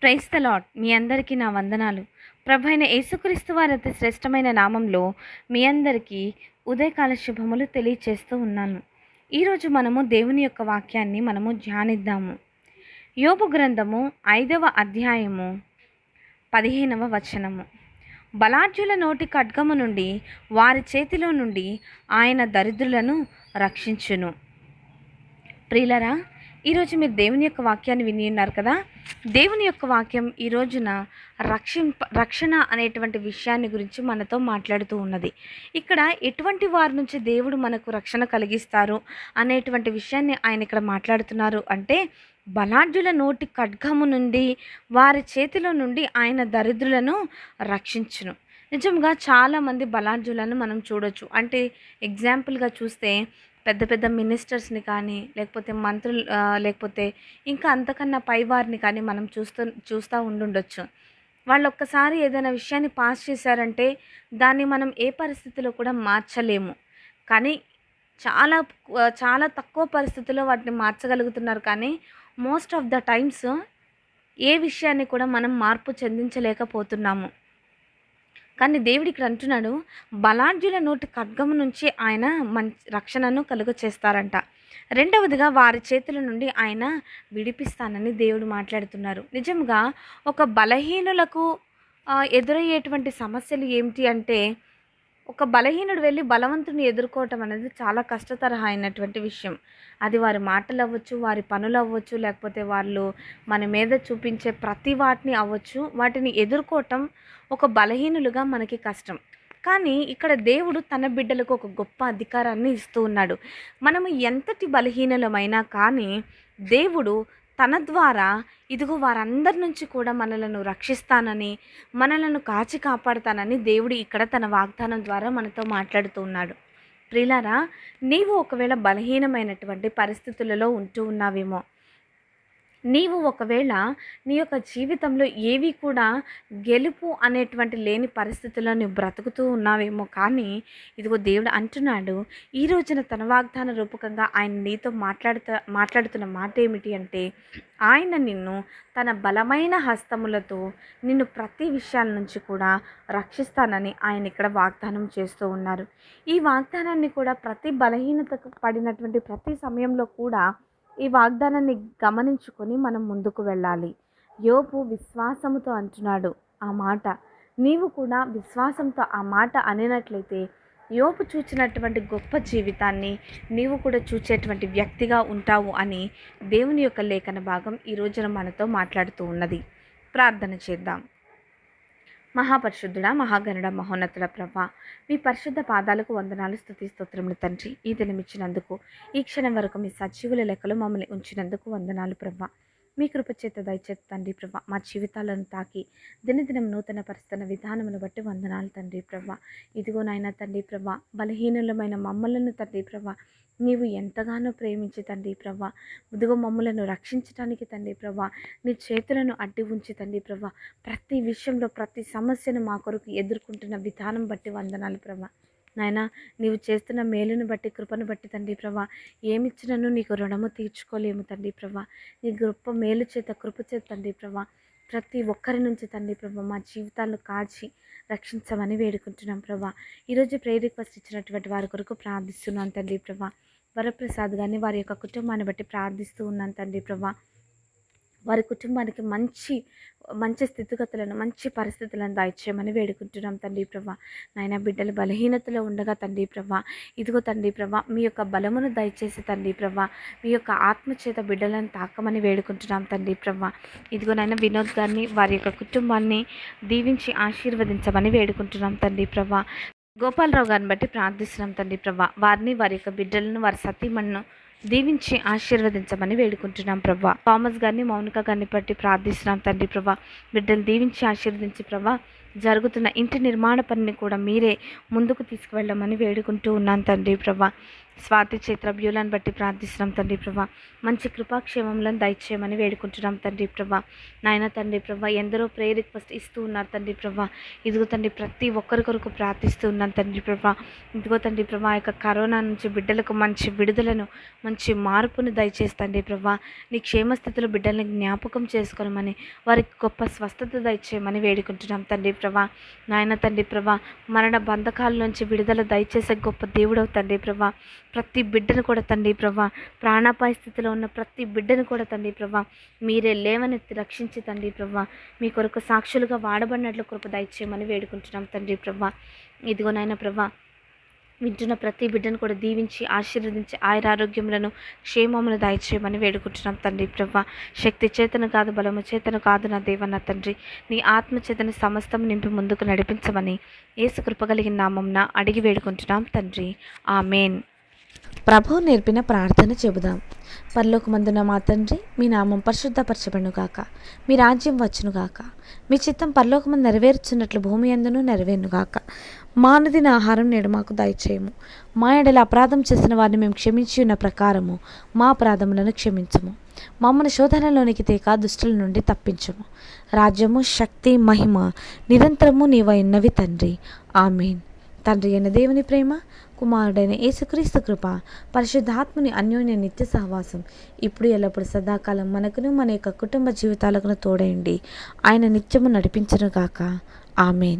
Praise the lord. మీ అందరికీ నా వందనాలు. ప్రభైన యేసుక్రీస్తు వారి అతి శ్రేష్టమైన నామంలో మీ అందరికీ ఉదయకాల శుభములు తెలియచేస్తూ ఉన్నాను. ఈరోజు మనము దేవుని యొక్క వాక్యాన్ని ధ్యానిద్దాము. యోబు గ్రంథము 5వ అధ్యాయము 15వ వచనము. బలాఢ్యుల నోటి ఖడ్గము నుండి వారి చేతిలో నుండి ఆయన దరిద్రులను రక్షించును. ప్రియులరా, ఈరోజు మీరు దేవుని యొక్క వాక్యాన్ని విని ఉన్నారు కదా. దేవుని యొక్క వాక్యం ఈ రోజున రక్షణ అనేటువంటి విషయాన్ని గురించి మనతో మాట్లాడుతూ ఉన్నది. ఇక్కడ ఎటువంటి వారి నుంచి దేవుడు మనకు రక్షణ కలిగిస్తారు అనేటువంటి విషయాన్ని ఆయన ఇక్కడ మాట్లాడుతున్నారు. అంటే బలాఢ్యుల నోటి ఖడ్గము నుండి వారి చేతిలో నుండి ఆయన దరిద్రులను రక్షించును. నిజంగా చాలామంది బలాఢ్యులను మనం చూడొచ్చు. అంటే ఎగ్జాంపుల్గా చూస్తే పెద్ద పెద్ద మినిస్టర్స్ని కానీ, లేకపోతే మంత్రులు, లేకపోతే ఇంకా అంతకన్నా పైవారిని కానీ మనం చూస్తూ ఉండుండొచ్చు. వాళ్ళు ఒక్కసారి ఏదైనా విషయాన్ని పాస్ చేశారంటే దాన్ని మనం ఏ పరిస్థితిలో కూడా మార్చలేము. కానీ చాలా చాలా తక్కువ పరిస్థితుల్లో వాటిని మార్చగలుగుతున్నారు. కానీ మోస్ట్ ఆఫ్ ద టైమ్స్ ఏ విషయాన్ని కూడా మనం మార్పు చెందించలేకపోతున్నాము. కానీ దేవుడు ఇక్కడ అంటున్నాడు, బలాఢ్యుల నోటి ఖడ్గము నుంచి ఆయన రక్షణను కలుగ చేస్తారంట. రెండవదిగా వారి చేతుల నుండి ఆయన విడిపిస్తానని దేవుడు మాట్లాడుతున్నారు. నిజంగా ఒక బలహీనులకు ఎదురయ్యేటువంటి సమస్యలు ఏమిటి అంటే, ఒక బలహీనుడు వెళ్ళి బలవంతుని ఎదుర్కోవటం అనేది చాలా కష్టతరహా అయినటువంటి విషయం. అది వారి మాటలు అవ్వచ్చు, వారి పనులు అవ్వచ్చు, లేకపోతే వాళ్ళు మన మీద చూపించే ప్రతి వాటిని అవ్వచ్చు. వాటిని ఎదుర్కోవటం ఒక బలహీనులుగా మనకి కష్టం. కానీ ఇక్కడ దేవుడు తన బిడ్డలకు ఒక గొప్ప అధికారాన్ని ఇస్తూ ఉన్నాడు. మనము ఎంతటి బలహీనులమైనా కానీ దేవుడు తన ద్వారా ఇదిగో వారందరి నుంచి కూడా మనలను రక్షిస్తానని, మనలను కాచి కాపాడుతానని దేవుడు ఇక్కడ తన వాగ్దానం ద్వారా మనతో మాట్లాడుతూ ఉన్నాడు. ప్రియులారా, నీవు ఒకవేళ బలహీనమైనటువంటి పరిస్థితులలో ఉంటూ ఉన్నావేమో, నీవు ఒకవేళ నీ యొక్క జీవితంలో ఏవి కూడా గెలుపు అనేటువంటి లేని పరిస్థితుల్లో నువ్వు బ్రతుకుతూ ఉన్నావేమో. కానీ ఇదిగో దేవుడు అంటున్నాడు, ఈ రోజున తన వాగ్దాన రూపకంగా ఆయన నీతో మాట్లాడుతున్న మాట ఏమిటి అంటే, ఆయన నిన్ను తన బలమైన హస్తములతో నిన్ను ప్రతి విషయాల నుంచి కూడా రక్షిస్తానని ఆయన ఇక్కడ వాగ్దానం చేస్తూ ఉన్నారు. ఈ వాగ్దానాన్ని కూడా ప్రతి బలహీనతకు పడినటువంటి ప్రతి సమయంలో కూడా ఈ వాగ్దానాన్ని గమనించుకొని మనం ముందుకు వెళ్ళాలి. యోబు విశ్వాసముతో అంటున్నాడు ఆ మాట. నీవు కూడా విశ్వాసంతో ఆ మాట అనినట్లయితే యోబు చూచినటువంటి గొప్ప జీవితాన్ని నీవు కూడా చూచేటువంటి వ్యక్తిగా ఉంటావు అని దేవుని యొక్క లేఖన భాగం ఈ రోజున మనతో మాట్లాడుతూ ఉన్నది. ప్రార్థన చేద్దాం. మహాపరిశుద్ధుడా, మహాగణుడ, మహోన్నతుడ ప్రభా, మీ పరిశుద్ధ పాదాలకు వందనాలు, స్తుతి స్తోత్రములు తండ్రి. ఈ దినమిచ్చినందుకు, ఈ క్షణం వరకు మీ సజీవుల లెక్కలు మమ్మల్ని ఉంచినందుకు వందనాలు ప్రభా. మీ కృపచేత దయచేత తండ్రి ప్రభా, మా జీవితాలను తాకి దినదినం నూతన పరిస్థితున్న విధానమును బట్టి వందనాలు తండ్రి ప్రభా. ఇదిగో నాయన తండ్రి ప్రభా, బలహీనులమైన మమ్మలను తండ్రి ప్రభా నీవు ఎంతగానో ప్రేమించి తండ్రి ప్రభా, ఇదిగో మమ్మలను రక్షించడానికి తండ్రి ప్రభా నీ చేతులను అడ్డి ఉంచి తండ్రి ప్రభా ప్రతి విషయంలో ప్రతి సమస్యను మా కొరకు ఎదుర్కొంటున్న విధానం బట్టి వందనాలు ప్రభా. నాయన, నీవు చేస్తున్న మేలును బట్టి, కృపను బట్టి తండ్రి ప్రభా, ఏమిచ్చినను నీకు రుణము తీర్చుకోలేము తండ్రి ప్రభా. నీ గొప్ప మేలు చేత, కృప చేత తండ్రి ప్రభా ప్రతి ఒక్కరి నుంచి తండ్రి ప్రభా మా జీవితాలను కాచి రక్షించమని వేడుకుంటున్నాం ప్రభా. ఈరోజు ప్రేయర్ రిక్వెస్ట్ ఇచ్చినటువంటి వారి కొరకు ప్రార్థిస్తున్నాను తండ్రి ప్రభా. వరప్రసాద్ గారిని, వారి యొక్క కుటుంబాన్ని బట్టి ప్రార్థిస్తూ ఉన్నాను తండ్రి ప్రభా. వారి కుటుంబానికి మంచి స్థితిగతులను, మంచి పరిస్థితులను దయచేయమని వేడుకుంటున్నాం తండ్రి ప్రభా. నాయన, బిడ్డలు బలహీనతలో ఉండగా తండ్రి ప్రభా, ఇదిగో తండ్రి ప్రభా మీ యొక్క బలమును దయచేసి తండ్రి ప్రభా మీ యొక్క ఆత్మచేత బిడ్డలను తాకమని వేడుకుంటున్నాం తండ్రి ప్రభా. ఇదిగో నాయన, వినోద్ గారిని, వారి యొక్క కుటుంబాన్ని దీవించి ఆశీర్వదించమని వేడుకుంటున్నాం తండ్రి ప్రభా. గోపాలరావు గారిని బట్టి ప్రార్థిస్తున్నాం తండ్రి ప్రభా. వారిని, వారి యొక్క బిడ్డలను, వారి సతీమణులను దీవించి ఆశీర్వదించమని వేడుకుంటున్నాం ప్రభా. థామస్ గారిని, మౌనిక గారిని బట్టి ప్రార్థిస్తున్నాం తండ్రి ప్రభా. బిడ్డలు దీవించి ఆశీర్వదించి ప్రభా, జరుగుతున్న ఇంటి నిర్మాణ పనిని కూడా మీరే ముందుకు తీసుకువెళ్ళమని వేడుకుంటూ ఉన్నాను తండ్రి ప్రభా. స్వాతి చైత్ర వ్యూలను బట్టి ప్రార్థిస్తున్నాం తండ్రి ప్రభా. మంచి కృపాక్షేమములను దయచేయమని వేడుకుంటున్నాం తండ్రి ప్రభా. నాయన తండ్రి ప్రభా, ఎందరో ప్రేయర్ రిక్వెస్ట్ ఇస్తూ ఉన్నారు తండ్రి ప్రభా. ఇదిగో తండ్రి ప్రతి ఒక్కరి కొరకు ప్రార్థిస్తూ ఉన్నాను తండ్రి ప్రభా. ఇదిగో తండ్రి ప్రభా, యొక్క కరోనా నుంచి బిడ్డలకు మంచి విడుదలను, మంచి మార్పును దయచేసి తండ్రి ప్రభా. నీ క్షేమస్థితిలో బిడ్డల్ని జ్ఞాపకం చేసుకోనమని, వారికి గొప్ప స్వస్థత దయచేయమని వేడుకుంటున్నాం తండ్రి ప్రభా. నాయన తండ్రి ప్రభా, మరణ బంధకాల నుంచి విడుదల దయచేసే గొప్ప దేవుడవు తండ్రి ప్రభా. ప్రతి బిడ్డను కూడా తండ్రి ప్రభా, ప్రాణాపాయ స్థితిలో ఉన్న ప్రతి బిడ్డను కూడా తండ్రి ప్రభా మీరే లేవనెత్తి రక్షించి తండ్రి ప్రభా, మీ కొరకు సాక్షులుగా వాడబడినట్లు కృప దయచేయమని వేడుకుంటున్నాం తండ్రి ప్రభా. ఇదిగో నాయన ప్రభా, వింటున్న ప్రతి బిడ్డను కూడా దీవించి ఆశీర్వదించి ఆయురారోగ్యములను క్షేమమును దయచేయమని వేడుకుంటున్నాం తండ్రి ప్రభా. శక్తి చేతను కాదు, బలము చేతను కాదు నా దేవన్న తండ్రి, నీ ఆత్మ చేతను సమస్తం నింపి ముందుకు నడిపించమని యేసు కృప కలిగిన నామమున అడిగి వేడుకుంటున్నాం తండ్రి. ఆమేన్. ప్రభువు నేర్పిన ప్రార్థన చెబుదాం. పరలోకమందున మా తండ్రి, మీ నామం పరిశుద్ధపరచబడును గాక, మీ రాజ్యం వచ్చును గాక, మీ చిత్తం పరలోకమందు నెరవేర్చున్నట్లు భూమి యందును నెరవేరును గాక. మా అనుదిన ఆహారం నేడు మాకు దయచేయము. మా ఎడల అపరాధం చేసిన వారిని మేము క్షమించి ఉన్న ప్రకారము మా అపరాధములను క్షమించము. మమ్మల్ని శోధనలోనికి తేక దుష్టుల నుండి తప్పించము. రాజ్యము, శక్తి, మహిమ నిరంతరము నీవై ఉన్నవి తండ్రి. ఆమేన్. తండ్రి అయిన దేవుని ప్రేమ, కుమారుడైన యేసుక్రీస్తు కృప, పరిశుద్ధాత్ముని అన్యోన్య నిత్య సహవాసం ఇప్పుడు ఎల్లప్పుడు సదాకాలం మనకును మన యొక్క కుటుంబ జీవితాలకు తోడయండి. ఆయన నిత్యము నడిపించును గాక. ఆమేన్.